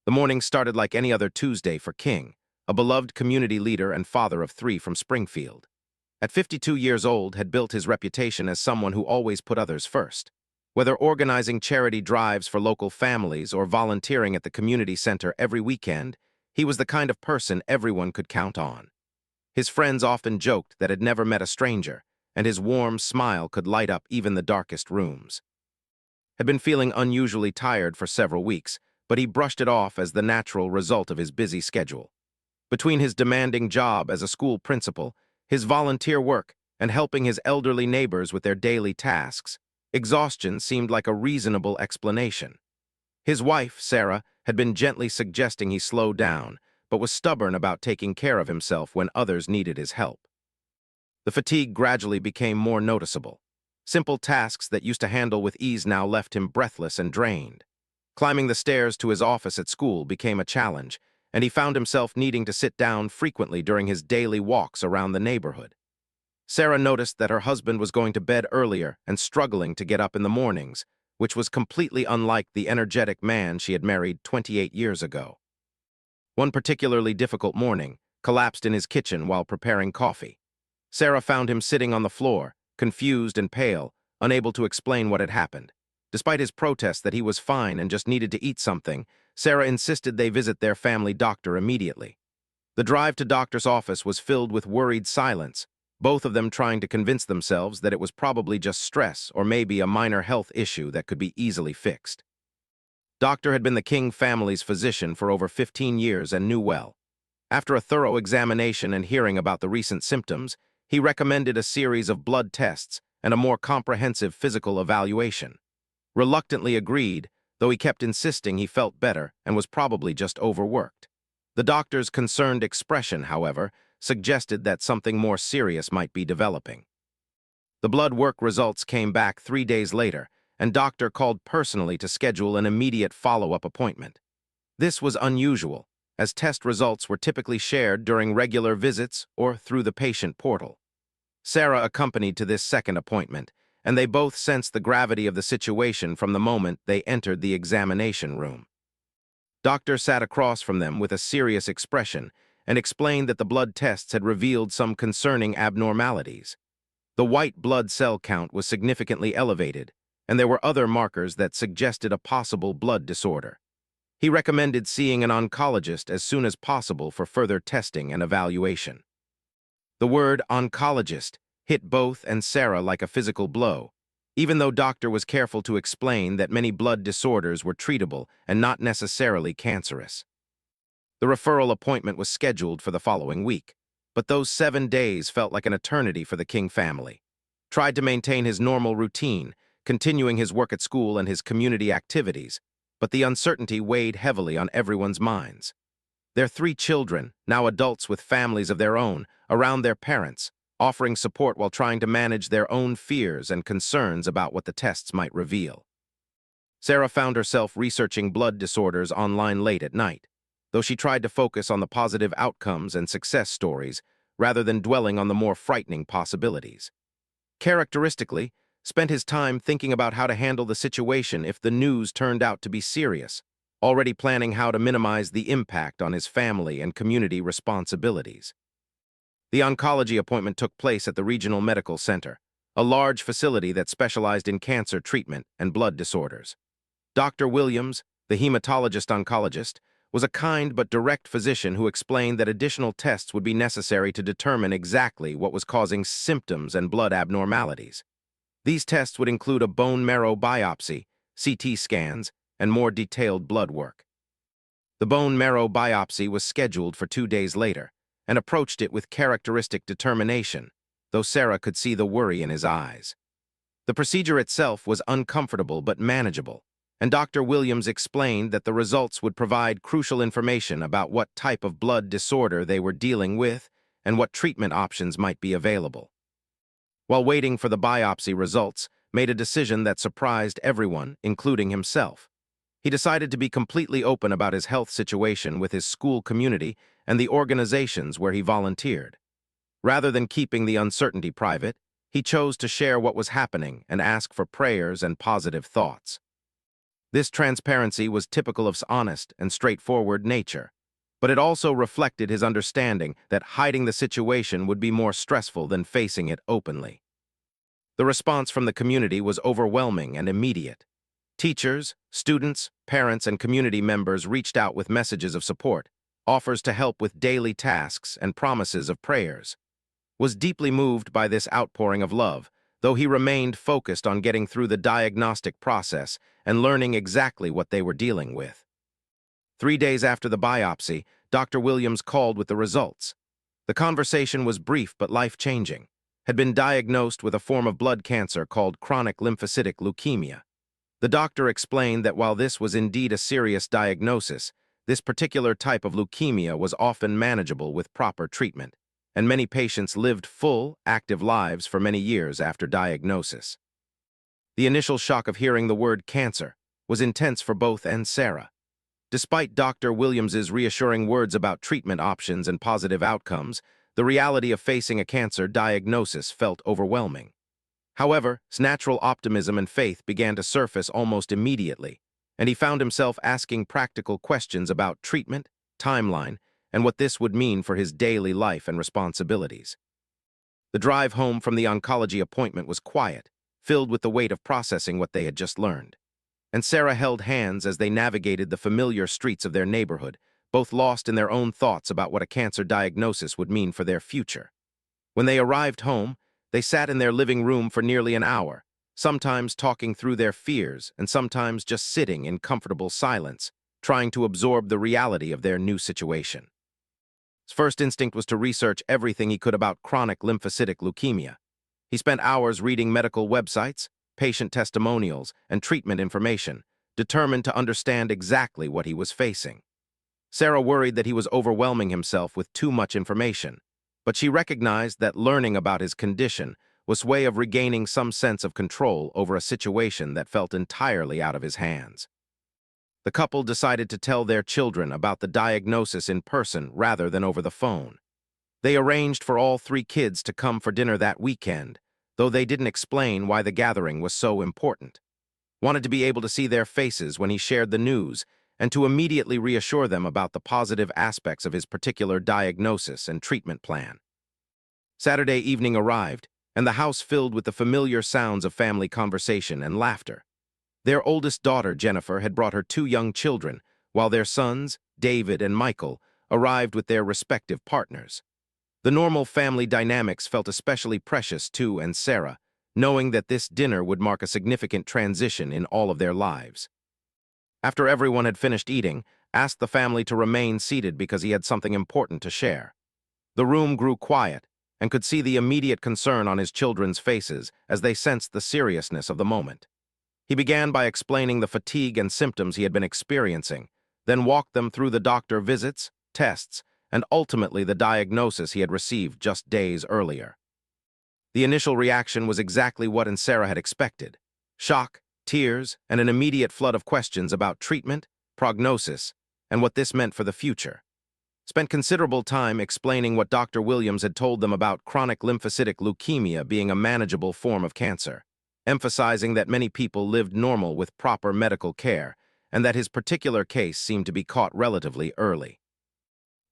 The morning started like any other Tuesday for King, a beloved community leader and father of three from Springfield. At 52 years old, had built his reputation as someone who always put others first. Whether organizing charity drives for local families or volunteering at the community center every weekend, he was the kind of person everyone could count on. His friends often joked that had never met a stranger, and his warm smile could light up even the darkest rooms. Had been feeling unusually tired for several weeks, but he brushed it off as the natural result of his busy schedule. Between his demanding job as a school principal, his volunteer work, and helping his elderly neighbors with their daily tasks, exhaustion seemed like a reasonable explanation. His wife, Sarah, had been gently suggesting he slow down, but was stubborn about taking care of himself when others needed his help. The fatigue gradually became more noticeable. Simple tasks that used to handle with ease now left him breathless and drained. Climbing the stairs to his office at school became a challenge, and he found himself needing to sit down frequently during his daily walks around the neighborhood. Sarah noticed that her husband was going to bed earlier and struggling to get up in the mornings, which was completely unlike the energetic man she had married 28 years ago. One particularly difficult morning, collapsed in his kitchen while preparing coffee. Sarah found him sitting on the floor, confused and pale, unable to explain what had happened. Despite his protest that he was fine and just needed to eat something, Sarah insisted they visit their family doctor immediately. The drive to doctor's office was filled with worried silence, both of them trying to convince themselves that it was probably just stress or maybe a minor health issue that could be easily fixed. Doctor had been the King family's physician for over 15 years and knew well. After a thorough examination and hearing about the recent symptoms, he recommended a series of blood tests and a more comprehensive physical evaluation. Reluctantly agreed, though he kept insisting he felt better and was probably just overworked. The doctor's concerned expression, however, suggested that something more serious might be developing. The blood work results came back 3 days later, and doctor called personally to schedule an immediate follow-up appointment. This was unusual, as test results were typically shared during regular visits or through the patient portal. Sarah accompanied to this second appointment, and they both sensed the gravity of the situation from the moment they entered the examination room. Doctor sat across from them with a serious expression and explained that the blood tests had revealed some concerning abnormalities. The white blood cell count was significantly elevated, and there were other markers that suggested a possible blood disorder. He recommended seeing an oncologist as soon as possible for further testing and evaluation. The word oncologist hit both and Sarah like a physical blow, even though doctor was careful to explain that many blood disorders were treatable and not necessarily cancerous. The referral appointment was scheduled for the following week, but those 7 days felt like an eternity for the King family. Tried to maintain his normal routine, continuing his work at school and his community activities, but the uncertainty weighed heavily on everyone's minds. Their 3 children, now adults with families of their own, around their parents, offering support while trying to manage their own fears and concerns about what the tests might reveal. Sarah found herself researching blood disorders online late at night, though she tried to focus on the positive outcomes and success stories rather than dwelling on the more frightening possibilities. Characteristically, spent his time thinking about how to handle the situation if the news turned out to be serious, already planning how to minimize the impact on his family and community responsibilities. The oncology appointment took place at the Regional Medical Center, a large facility that specialized in cancer treatment and blood disorders. Dr. Williams, the hematologist-oncologist, was a kind but direct physician who explained that additional tests would be necessary to determine exactly what was causing symptoms and blood abnormalities. These tests would include a bone marrow biopsy, CT scans, and more detailed blood work. The bone marrow biopsy was scheduled for 2 days later, and approached it with characteristic determination, though Sarah could see the worry in his eyes. The procedure itself was uncomfortable but manageable, and Dr. Williams explained that the results would provide crucial information about what type of blood disorder they were dealing with and what treatment options might be available. While waiting for the biopsy results, made a decision that surprised everyone, including himself. He decided to be completely open about his health situation with his school community and the organizations where he volunteered. Rather than keeping the uncertainty private, he chose to share what was happening and ask for prayers and positive thoughts. This transparency was typical of his honest and straightforward nature, but it also reflected his understanding that hiding the situation would be more stressful than facing it openly. The response from the community was overwhelming and immediate. Teachers, students, parents, and community members reached out with messages of support, offers to help with daily tasks, and promises of prayers. Was deeply moved by this outpouring of love, though he remained focused on getting through the diagnostic process and learning exactly what they were dealing with. 3 days after the biopsy, Dr. Williams called with the results. The conversation was brief but life-changing. Had been diagnosed with a form of blood cancer called chronic lymphocytic leukemia. The doctor explained that while this was indeed a serious diagnosis, this particular type of leukemia was often manageable with proper treatment, and many patients lived full, active lives for many years after diagnosis. The initial shock of hearing the word cancer was intense for both and Sarah. Despite Dr. Williams's reassuring words about treatment options and positive outcomes, the reality of facing a cancer diagnosis felt overwhelming. However, his natural optimism and faith began to surface almost immediately, and he found himself asking practical questions about treatment, timeline, and what this would mean for his daily life and responsibilities. The drive home from the oncology appointment was quiet, filled with the weight of processing what they had just learned. And Sarah held hands as they navigated the familiar streets of their neighborhood, both lost in their own thoughts about what a cancer diagnosis would mean for their future. When they arrived home, they sat in their living room for nearly an hour, sometimes talking through their fears and sometimes just sitting in comfortable silence, trying to absorb the reality of their new situation. His first instinct was to research everything he could about chronic lymphocytic leukemia. He spent hours reading medical websites, patient testimonials, and treatment information, determined to understand exactly what he was facing. Sarah worried that he was overwhelming himself with too much information, but she recognized that learning about his condition was a way of regaining some sense of control over a situation that felt entirely out of his hands. The couple decided to tell their children about the diagnosis in person rather than over the phone. They arranged for all 3 kids to come for dinner that weekend, though they didn't explain why the gathering was so important. Wanted to be able to see their faces when he shared the news and to immediately reassure them about the positive aspects of his particular diagnosis and treatment plan. Saturday evening arrived, and the house filled with the familiar sounds of family conversation and laughter. Their oldest daughter, Jennifer, had brought her 2 young children, while their sons, David and Michael, arrived with their respective partners. The normal family dynamics felt especially precious to and Sarah, knowing that this dinner would mark a significant transition in all of their lives. After everyone had finished eating, asked the family to remain seated because he had something important to share. The room grew quiet, and could see the immediate concern on his children's faces as they sensed the seriousness of the moment. He began by explaining the fatigue and symptoms he had been experiencing, then walked them through the doctor visits, tests, and ultimately the diagnosis he had received just days earlier. The initial reaction was exactly what Sarah had expected: shock, tears, and an immediate flood of questions about treatment, prognosis, and what this meant for the future. Spent considerable time explaining what Dr. Williams had told them about chronic lymphocytic leukemia being a manageable form of cancer, emphasizing that many people lived normal with proper medical care, and that his particular case seemed to be caught relatively early.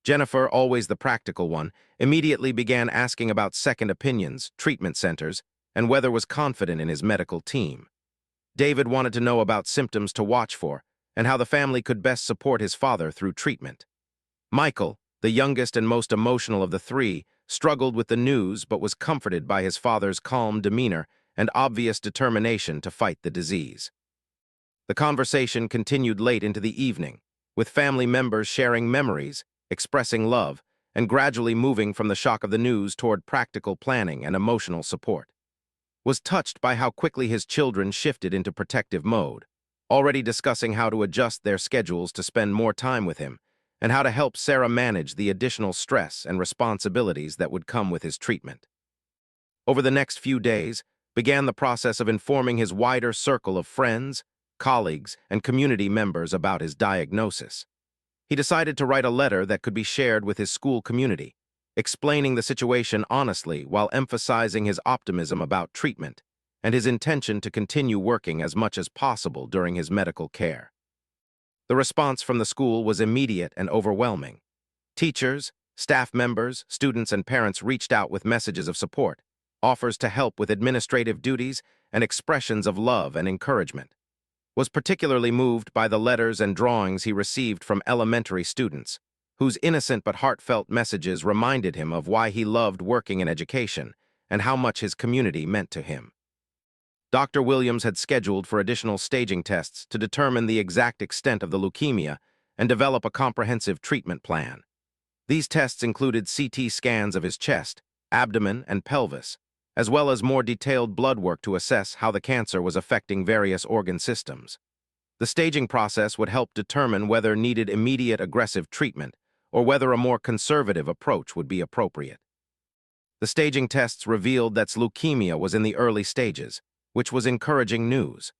Jennifer, always the practical one, immediately began asking about second opinions, treatment centers, and whether was confident in his medical team. David wanted to know about symptoms to watch for and how the family could best support his father through treatment. Michael, the youngest and most emotional of the 3, struggled with the news but was comforted by his father's calm demeanor and obvious determination to fight the disease. The conversation continued late into the evening, with family members sharing memories, expressing love, and gradually moving from the shock of the news toward practical planning and emotional support. Was touched by how quickly his children shifted into protective mode, already discussing how to adjust their schedules to spend more time with him, and how to help Sarah manage the additional stress and responsibilities that would come with his treatment. Over the next few days, began the process of informing his wider circle of friends, colleagues, and community members about his diagnosis. He decided to write a letter that could be shared with his school community, explaining the situation honestly while emphasizing his optimism about treatment, and his intention to continue working as much as possible during his medical care. The response from the school was immediate and overwhelming. Teachers, staff members, students, and parents reached out with messages of support, offers to help with administrative duties, and expressions of love and encouragement. Was particularly moved by the letters and drawings he received from elementary students, whose innocent but heartfelt messages reminded him of why he loved working in education and how much his community meant to him. Dr. Williams had scheduled for additional staging tests to determine the exact extent of the leukemia and develop a comprehensive treatment plan. These tests included CT scans of his chest, abdomen, and pelvis, as well as more detailed blood work to assess how the cancer was affecting various organ systems. The staging process would help determine whether needed immediate aggressive treatment or whether a more conservative approach would be appropriate. The staging tests revealed that leukemia was in the early stages, which was encouraging news.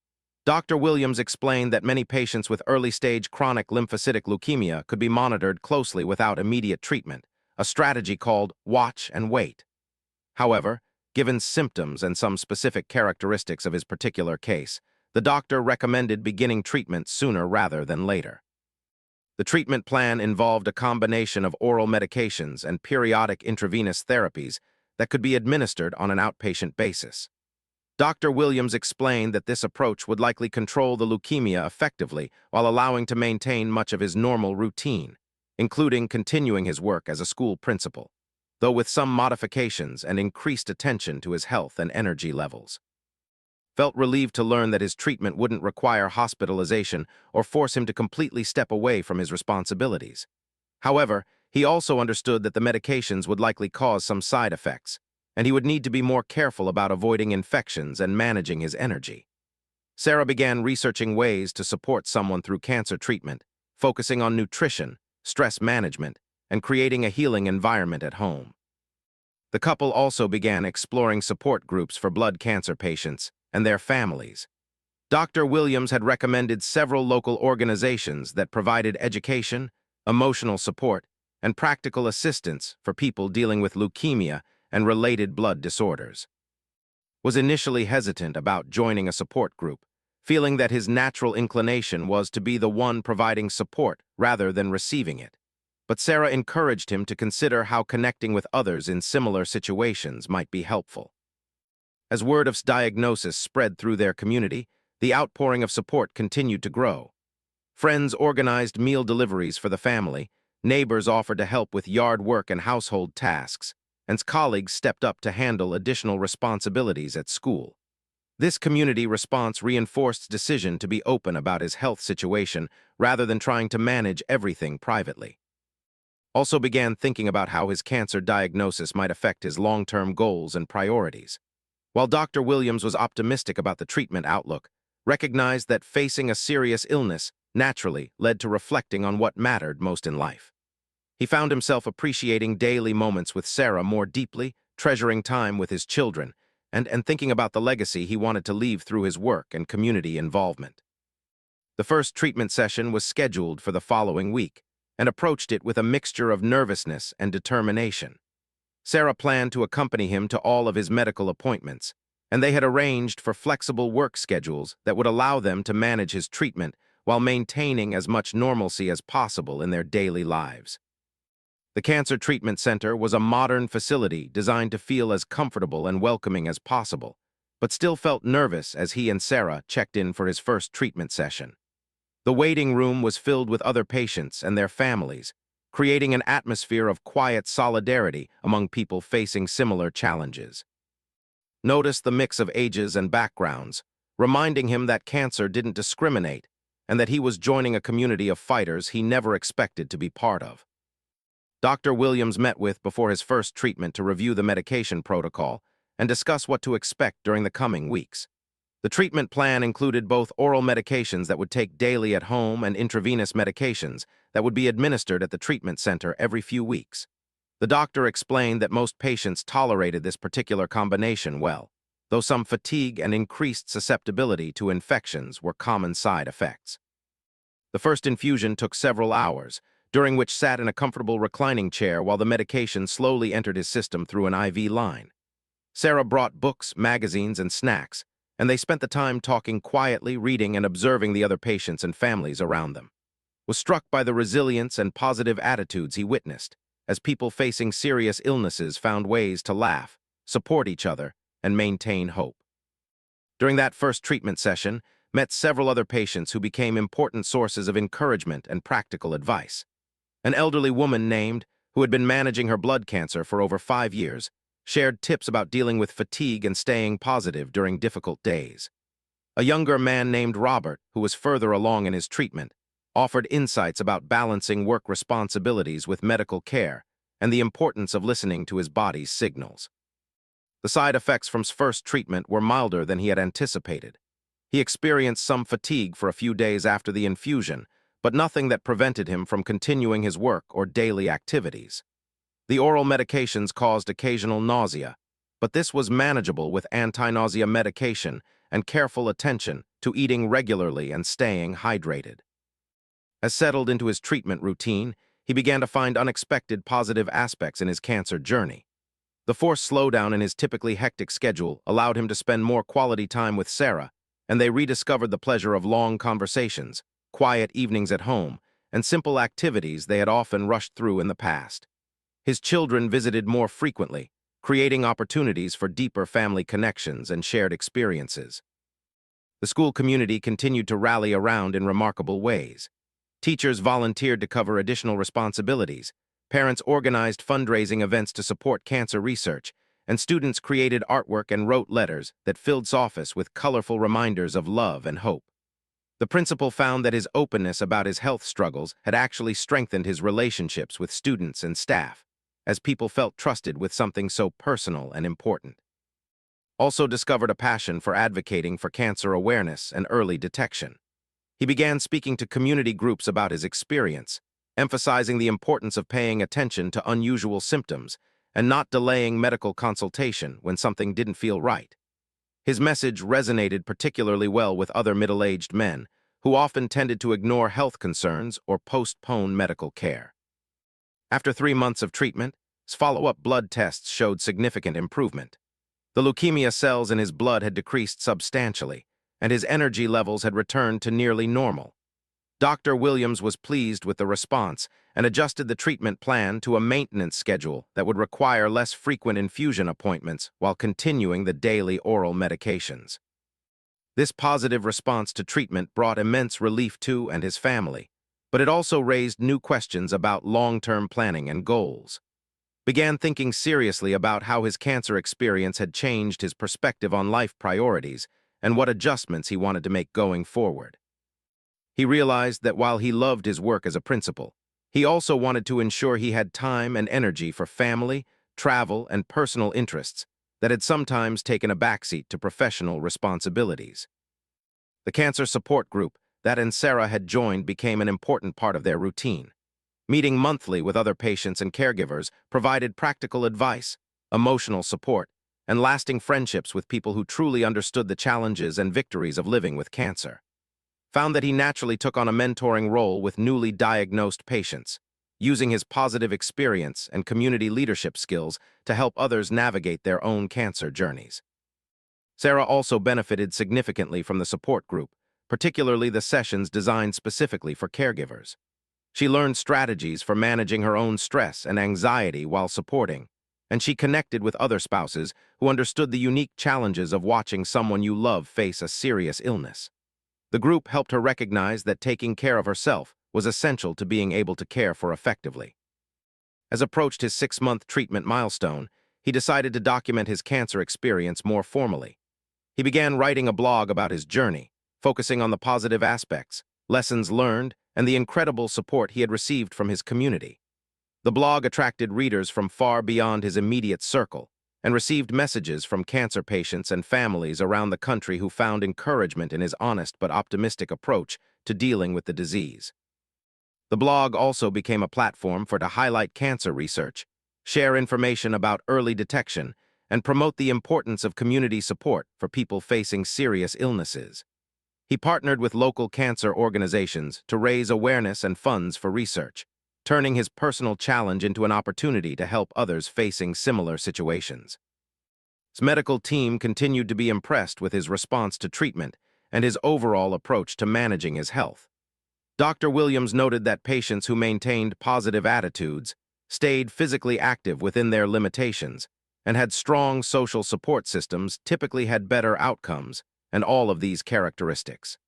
Dr. Williams explained that many patients with early-stage chronic lymphocytic leukemia could be monitored closely without immediate treatment, a strategy called watch and wait. However, given symptoms and some specific characteristics of his particular case, the doctor recommended beginning treatment sooner rather than later. The treatment plan involved a combination of oral medications and periodic intravenous therapies that could be administered on an outpatient basis. Dr. Williams explained that this approach would likely control the leukemia effectively while allowing to maintain much of his normal routine, including continuing his work as a school principal, though with some modifications and increased attention to his health and energy levels. Felt relieved to learn that his treatment wouldn't require hospitalization or force him to completely step away from his responsibilities. However, he also understood that the medications would likely cause some side effects, and he would need to be more careful about avoiding infections and managing his energy. Sarah began researching ways to support someone through cancer treatment, focusing on nutrition, stress management, and creating a healing environment at home. The couple also began exploring support groups for blood cancer patients and their families. Dr. Williams had recommended several local organizations that provided education, emotional support, and practical assistance for people dealing with leukemia and related blood disorders. Was initially hesitant about joining a support group, feeling that his natural inclination was to be the one providing support rather than receiving it. But Sarah encouraged him to consider how connecting with others in similar situations might be helpful. As word of diagnosis spread through their community, the outpouring of support continued to grow. Friends organized meal deliveries for the family, neighbors offered to help with yard work and household tasks, and colleagues stepped up to handle additional responsibilities at school. This community response reinforced decision to be open about his health situation rather than trying to manage everything privately. Also began thinking about how his cancer diagnosis might affect his long-term goals and priorities. While Dr. Williams was optimistic about the treatment outlook, recognized that facing a serious illness naturally led to reflecting on what mattered most in life. He found himself appreciating daily moments with Sarah more deeply, treasuring time with his children, and thinking about the legacy he wanted to leave through his work and community involvement. The first treatment session was scheduled for the following week, and approached it with a mixture of nervousness and determination. Sarah planned to accompany him to all of his medical appointments, and they had arranged for flexible work schedules that would allow them to manage his treatment while maintaining as much normalcy as possible in their daily lives. The Cancer Treatment Center was a modern facility designed to feel as comfortable and welcoming as possible, but still felt nervous as he and Sarah checked in for his first treatment session. The waiting room was filled with other patients and their families, creating an atmosphere of quiet solidarity among people facing similar challenges. Notice the mix of ages and backgrounds, reminding him that cancer didn't discriminate and that he was joining a community of fighters he never expected to be part of. Dr. Williams met with before his first treatment to review the medication protocol and discuss what to expect during the coming weeks. The treatment plan included both oral medications that would take daily at home and intravenous medications that would be administered at the treatment center every few weeks. The doctor explained that most patients tolerated this particular combination well, though some fatigue and increased susceptibility to infections were common side effects. The first infusion took several hours, during which sat in a comfortable reclining chair while the medication slowly entered his system through an IV line. Sarah brought books, magazines, and snacks, and they spent the time talking quietly, reading, and observing the other patients and families around them. Was struck by the resilience and positive attitudes he witnessed, as people facing serious illnesses found ways to laugh, support each other, and maintain hope. During that first treatment session, met several other patients who became important sources of encouragement and practical advice. An elderly woman named, who had been managing her blood cancer for over 5 years, shared tips about dealing with fatigue and staying positive during difficult days. A younger man named Robert, who was further along in his treatment, offered insights about balancing work responsibilities with medical care and the importance of listening to his body's signals. The side effects from his first treatment were milder than he had anticipated. He experienced some fatigue for a few days after the infusion, but nothing that prevented him from continuing his work or daily activities. The oral medications caused occasional nausea, but this was manageable with anti-nausea medication and careful attention to eating regularly and staying hydrated. As settled into his treatment routine, he began to find unexpected positive aspects in his cancer journey. The forced slowdown in his typically hectic schedule allowed him to spend more quality time with Sarah, and they rediscovered the pleasure of long conversations, quiet evenings at home, and simple activities they had often rushed through in the past. His children visited more frequently, creating opportunities for deeper family connections and shared experiences. The school community continued to rally around in remarkable ways. Teachers volunteered to cover additional responsibilities, parents organized fundraising events to support cancer research, and students created artwork and wrote letters that filled his office with colorful reminders of love and hope. The principal found that his openness about his health struggles had actually strengthened his relationships with students and staff, as people felt trusted with something so personal and important. Also discovered a passion for advocating for cancer awareness and early detection. He began speaking to community groups about his experience, emphasizing the importance of paying attention to unusual symptoms and not delaying medical consultation when something didn't feel right. His message resonated particularly well with other middle-aged men, who often tended to ignore health concerns or postpone medical care. After 3 months of treatment, his follow-up blood tests showed significant improvement. The leukemia cells in his blood had decreased substantially, and his energy levels had returned to nearly normal. Dr. Williams was pleased with the response and adjusted the treatment plan to a maintenance schedule that would require less frequent infusion appointments while continuing the daily oral medications. This positive response to treatment brought immense relief to and his family, but it also raised new questions about long-term planning and goals. Began thinking seriously about how his cancer experience had changed his perspective on life priorities and what adjustments he wanted to make going forward. He realized that while he loved his work as a principal, he also wanted to ensure he had time and energy for family, travel, and personal interests that had sometimes taken a backseat to professional responsibilities. The cancer support group that Sarah had joined became an important part of their routine. Meeting monthly with other patients and caregivers provided practical advice, emotional support, and lasting friendships with people who truly understood the challenges and victories of living with cancer. Found that he naturally took on a mentoring role with newly diagnosed patients, using his positive experience and community leadership skills to help others navigate their own cancer journeys. Sarah also benefited significantly from the support group, particularly the sessions designed specifically for caregivers. She learned strategies for managing her own stress and anxiety while supporting, and she connected with other spouses who understood the unique challenges of watching someone you love face a serious illness. The group helped her recognize that taking care of herself was essential to being able to care for effectively. As approached his 6-month treatment milestone, he decided to document his cancer experience more formally. He began writing a blog about his journey, focusing on the positive aspects, lessons learned, and the incredible support he had received from his community. The blog attracted readers from far beyond his immediate circle and received messages from cancer patients and families around the country who found encouragement in his honest but optimistic approach to dealing with the disease. The blog also became a platform to highlight cancer research, share information about early detection, and promote the importance of community support for people facing serious illnesses. He partnered with local cancer organizations to raise awareness and funds for research, turning his personal challenge into an opportunity to help others facing similar situations. His medical team continued to be impressed with his response to treatment and his overall approach to managing his health. Dr. Williams noted that patients who maintained positive attitudes, stayed physically active within their limitations, and had strong social support systems typically had better outcomes, and all of these characteristics.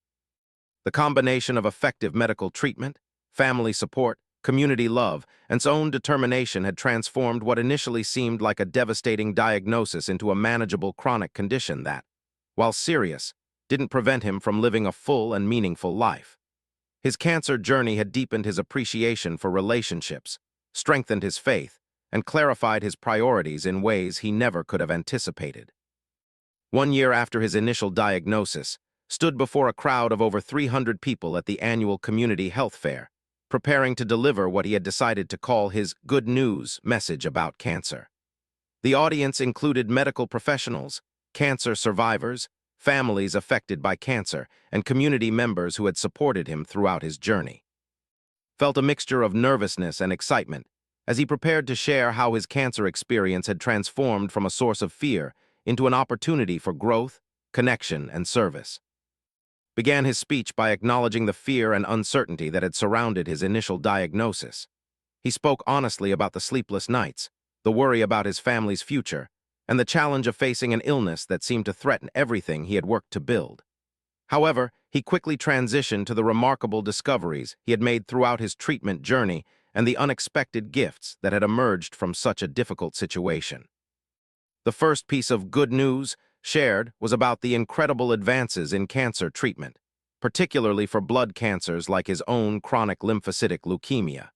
The combination of effective medical treatment, family support, community love, and its own determination had transformed what initially seemed like a devastating diagnosis into a manageable chronic condition that, while serious, didn't prevent him from living a full and meaningful life. His cancer journey had deepened his appreciation for relationships, strengthened his faith, and clarified his priorities in ways he never could have anticipated. 1 year after his initial diagnosis, stood before a crowd of over 300 people at the annual community health fair, preparing to deliver what he had decided to call his good news message about cancer. The audience included medical professionals, cancer survivors, families affected by cancer, and community members who had supported him throughout his journey. Felt a mixture of nervousness and excitement as he prepared to share how his cancer experience had transformed from a source of fear into an opportunity for growth, connection, and service. Began his speech by acknowledging the fear and uncertainty that had surrounded his initial diagnosis. He spoke honestly about the sleepless nights, the worry about his family's future, and the challenge of facing an illness that seemed to threaten everything he had worked to build. However, he quickly transitioned to the remarkable discoveries he had made throughout his treatment journey and the unexpected gifts that had emerged from such a difficult situation. The first piece of good news shared was about the incredible advances in cancer treatment, particularly for blood cancers like his own chronic lymphocytic leukemia.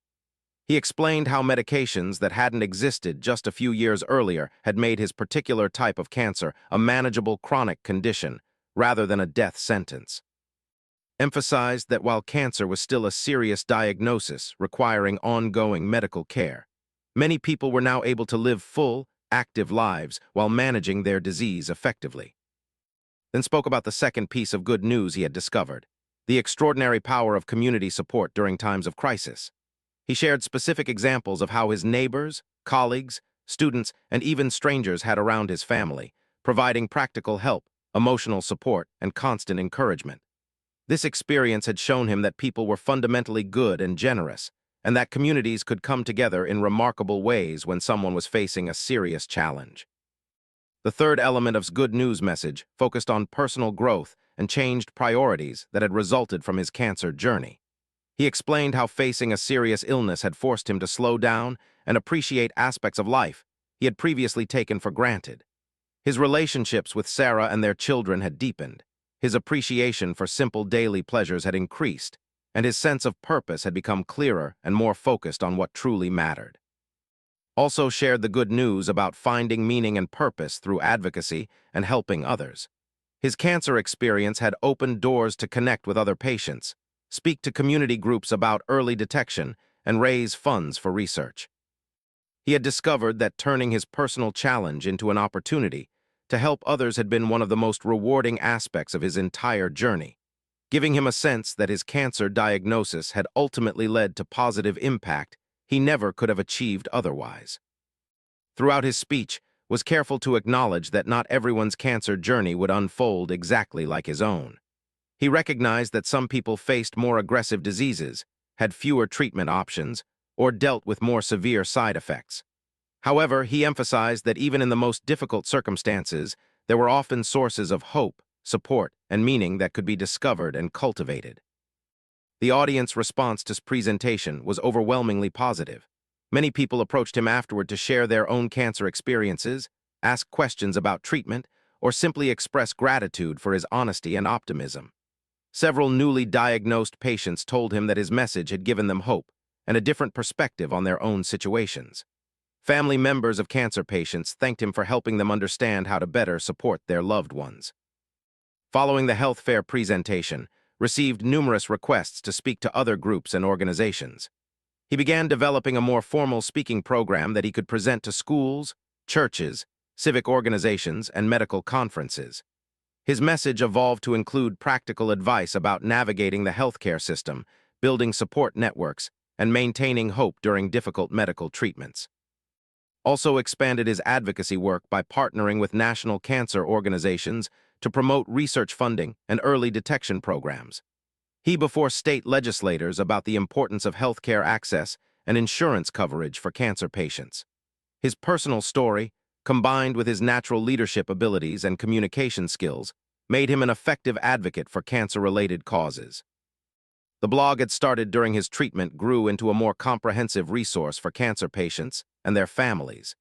He explained how medications that hadn't existed just a few years earlier had made his particular type of cancer a manageable chronic condition rather than a death sentence. Emphasized that while cancer was still a serious diagnosis requiring ongoing medical care, many people were now able to live full, active lives while managing their disease effectively. Then spoke about the second piece of good news he had discovered, the extraordinary power of community support during times of crisis. He shared specific examples of how his neighbors, colleagues, students, and even strangers had around his family, providing practical help, emotional support, and constant encouragement. This experience had shown him that people were fundamentally good and generous, and that communities could come together in remarkable ways when someone was facing a serious challenge. The third element of his good news message focused on personal growth and changed priorities that had resulted from his cancer journey. He explained how facing a serious illness had forced him to slow down and appreciate aspects of life he had previously taken for granted. His relationships with Sarah and their children had deepened, his appreciation for simple daily pleasures had increased, and his sense of purpose had become clearer and more focused on what truly mattered. Also shared the good news about finding meaning and purpose through advocacy and helping others. His cancer experience had opened doors to connect with other patients, speak to community groups about early detection, and raise funds for research. He had discovered that turning his personal challenge into an opportunity to help others had been one of the most rewarding aspects of his entire journey, giving him a sense that his cancer diagnosis had ultimately led to positive impact he never could have achieved otherwise. Throughout his speech, was careful to acknowledge that not everyone's cancer journey would unfold exactly like his own. He recognized that some people faced more aggressive diseases, had fewer treatment options, or dealt with more severe side effects. However, he emphasized that even in the most difficult circumstances, there were often sources of hope, support, and meaning that could be discovered and cultivated. The audience response to his presentation was overwhelmingly positive. Many people approached him afterward to share their own cancer experiences, ask questions about treatment, or simply express gratitude for his honesty and optimism. Several newly diagnosed patients told him that his message had given them hope and a different perspective on their own situations. Family members of cancer patients thanked him for helping them understand how to better support their loved ones. Following the health fair presentation, received numerous requests to speak to other groups and organizations. He began developing a more formal speaking program that he could present to schools, churches, civic organizations, and medical conferences. His message evolved to include practical advice about navigating the healthcare system, building support networks, and maintaining hope during difficult medical treatments. also expanded his advocacy work by partnering with national cancer organizations to promote research funding and early detection programs. He before state legislators about the importance of healthcare access and insurance coverage for cancer patients. His personal story, combined with his natural leadership abilities and communication skills, made him an effective advocate for cancer-related causes. The blog had started during his treatment grew into a more comprehensive resource for cancer patients and their families.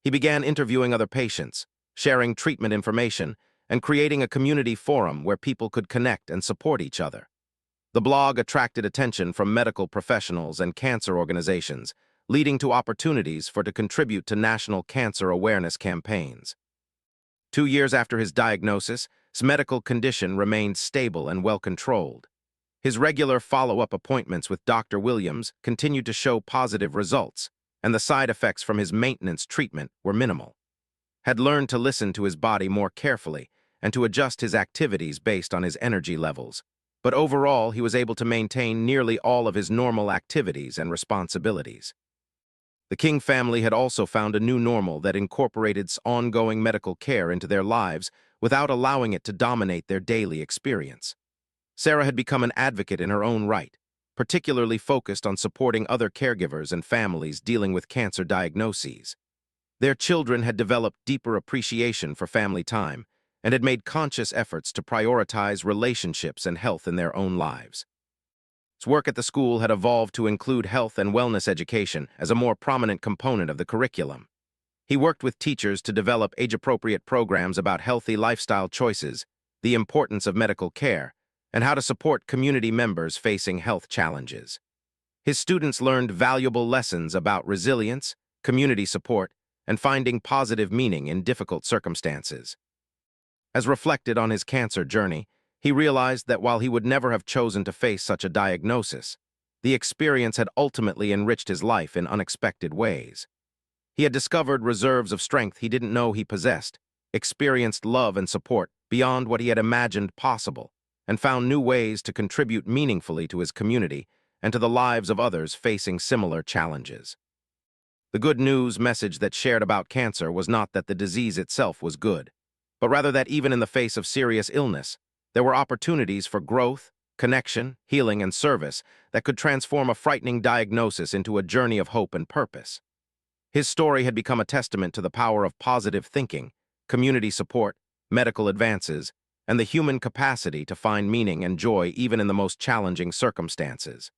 He began interviewing other patients, sharing treatment information, and creating a community forum where people could connect and support each other. The blog attracted attention from medical professionals and cancer organizations, leading to opportunities to contribute to national cancer awareness campaigns. 2 years after his diagnosis, his medical condition remained stable and well-controlled. His regular follow-up appointments with Dr. Williams continued to show positive results, and the side effects from his maintenance treatment were minimal. Had learned to listen to his body more carefully and to adjust his activities based on his energy levels, but overall he was able to maintain nearly all of his normal activities and responsibilities. The King family had also found a new normal that incorporated ongoing medical care into their lives without allowing it to dominate their daily experience. Sarah had become an advocate in her own right, particularly focused on supporting other caregivers and families dealing with cancer diagnoses. Their children had developed deeper appreciation for family time and had made conscious efforts to prioritize relationships and health in their own lives. His work at the school had evolved to include health and wellness education as a more prominent component of the curriculum. He worked with teachers to develop age-appropriate programs about healthy lifestyle choices, the importance of medical care, and how to support community members facing health challenges. His students learned valuable lessons about resilience, community support, and finding positive meaning in difficult circumstances. As reflected on his cancer journey, he realized that while he would never have chosen to face such a diagnosis, the experience had ultimately enriched his life in unexpected ways. He had discovered reserves of strength he didn't know he possessed, experienced love and support beyond what he had imagined possible, and found new ways to contribute meaningfully to his community and to the lives of others facing similar challenges. The good news message that shared about cancer was not that the disease itself was good, but rather that even in the face of serious illness, there were opportunities for growth, connection, healing, and service that could transform a frightening diagnosis into a journey of hope and purpose. His story had become a testament to the power of positive thinking, community support, medical advances, and the human capacity to find meaning and joy even in the most challenging circumstances.